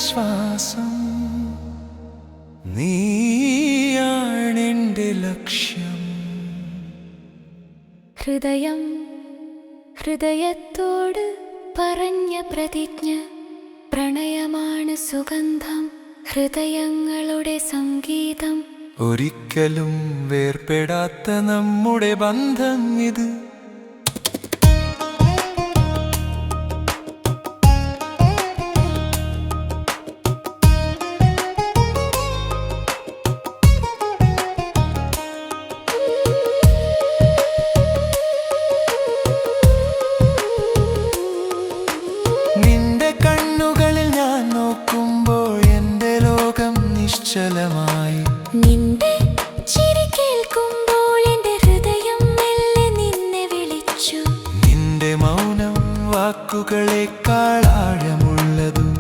ശ്വാസം നീയാണെന്റെ ലക്ഷ്യം. ഹൃദയം ഹൃദയത്തോട് പറഞ്ഞ പ്രതിജ്ഞ, പ്രണയമാണ് സുഗന്ധം, ഹൃദയങ്ങളുടെ സംഗീതം. ഒരിക്കലും വേർപെടാത്ത നമ്മുടെ ബന്ധം ഇത്. നിന്റെ കണ്ണുകളിൽ ഞാൻ നോക്കുമ്പോൾ എൻ്റെ ലോകം നിശ്ചലമായി. നിന്റെ ചിരി കേൾക്കുമ്പോൾ എൻ്റെ ഹൃദയം മെല്ലെ നിന്നെ വിളിച്ചു. നിന്റെ മൗനം വാക്കുകളേക്കാൾ ആഴമുള്ളതും.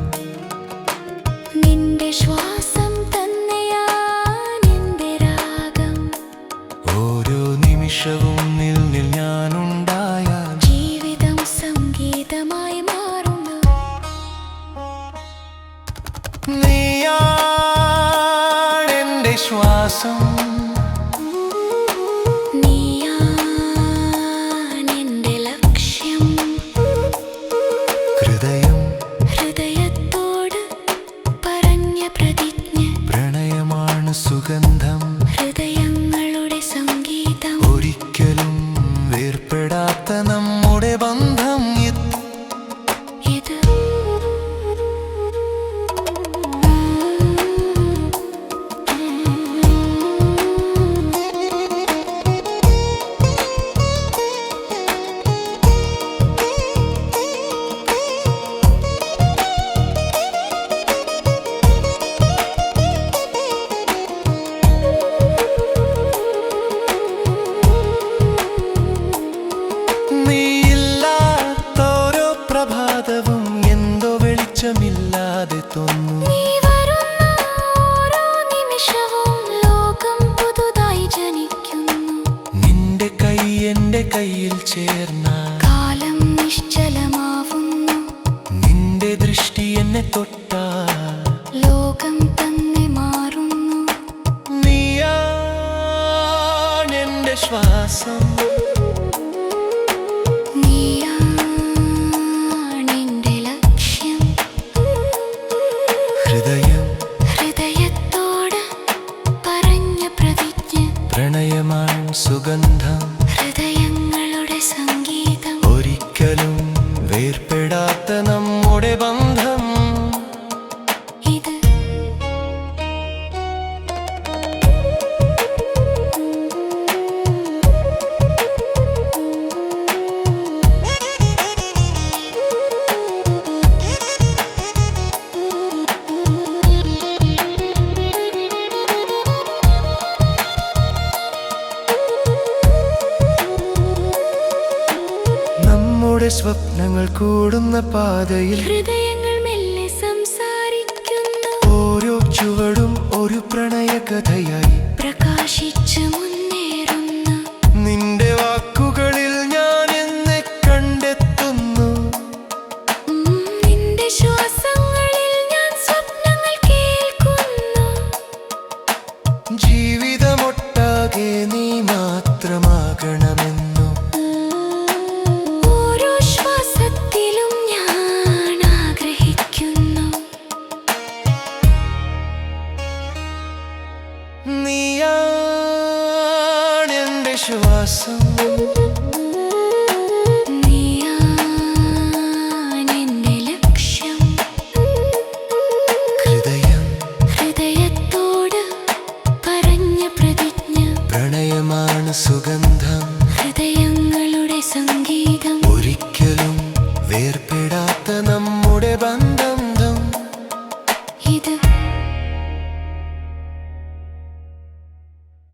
നിന്റെ ശ്വാസം തന്നെയാണ് എൻ്റെ രാഗം. ഓരോ നിമിഷവും നിന്നിൽ ഞാനുണ്ടായാൽ ജീവിതം സംഗീതമായി മാറുന്നു. നീയാണെന്റെ ശ്വാസം നീയാണെൻ്റെ ലക്ഷ്യം. ഹൃദയം ഹൃദയത്തോട് പറഞ്ഞ പ്രതിജ്ഞ, പ്രണയമാണ് സുഗന്ധം, ഹൃദയങ്ങളുടെ സംഗീതം. ഒരിക്കലും വേർപെടാത്ത നമ്മുടെ ബന്ധം ഇത്. നീയില്ലാത്തോരോ പ്രഭാതവും എന്തോ വെളിച്ചമില്ലാതെ തോന്നുന്നു. നീ വരുന്ന ഓരോ നിമിഷവും ലോകം പുതുതായി ജനിക്കുന്നു. നിന്റെ കൈ എൻ്റെ കയ്യിൽ ചേർന്ന കാലം നിശ്ചലമാവുന്നു. നിന്റെ ദൃഷ്ടി എന്നെ തൊട്ട ലോകം തന്നെ മാറുന്നു. നീയാണെന്റെ ശ്വാസം നീയാണെൻ്റെ ലക്ഷ്യം. ഹൃദയം ഹൃദയത്തോട് പറഞ്ഞ പ്രതിജ്ഞ, പ്രണയമാണ് സുഗന്ധം, ഹൃദയങ്ങളുടെ സംഗീതം. ഒരിക്കലും വേർപെടാത്ത നമ്മുടെ ബന്ധം ഇത് നമ്മുടെ സ്വപ്നങ്ങൾ കൂടുന്ന പാതയിൽ ഹൃദയങ്ങൾ മെല്ലെ സംസാരിക്കുന്നു. ഓരോ ചുവടും ഒരു പ്രണയ കഥയായി പ്രകാശിച്ച് മുന്നേറുന്നു. നിന്റെ വാക്കുകളിൽ ഞാൻ എന്നെ കണ്ടെത്തുന്നു. നിന്റെ ശ്വാസങ്ങളിൽ ഞാൻ സ്വപ്നങ്ങൾ കേൾക്കുന്നു. ജീവിതമൊട്ടാകെ നീ മാത്രമാകണമെന്നു. ഓരോ ശ്വാസത്തിലും ഞാൻ ആഗ്രഹിക്കുന്നു. നീയാണെന്റെ ശ്വാസം നീയാണെൻ്റെ ലക്ഷ്യം. ഹൃദയം ഹൃദയത്തോട് പറഞ്ഞ പ്രതിജ്ഞ, പ്രണയമാണ് സുഗന്ധം, ഹൃദയങ്ങളുടെ സംഗീതം. ഒരിക്കലും വേർപെടാത്ത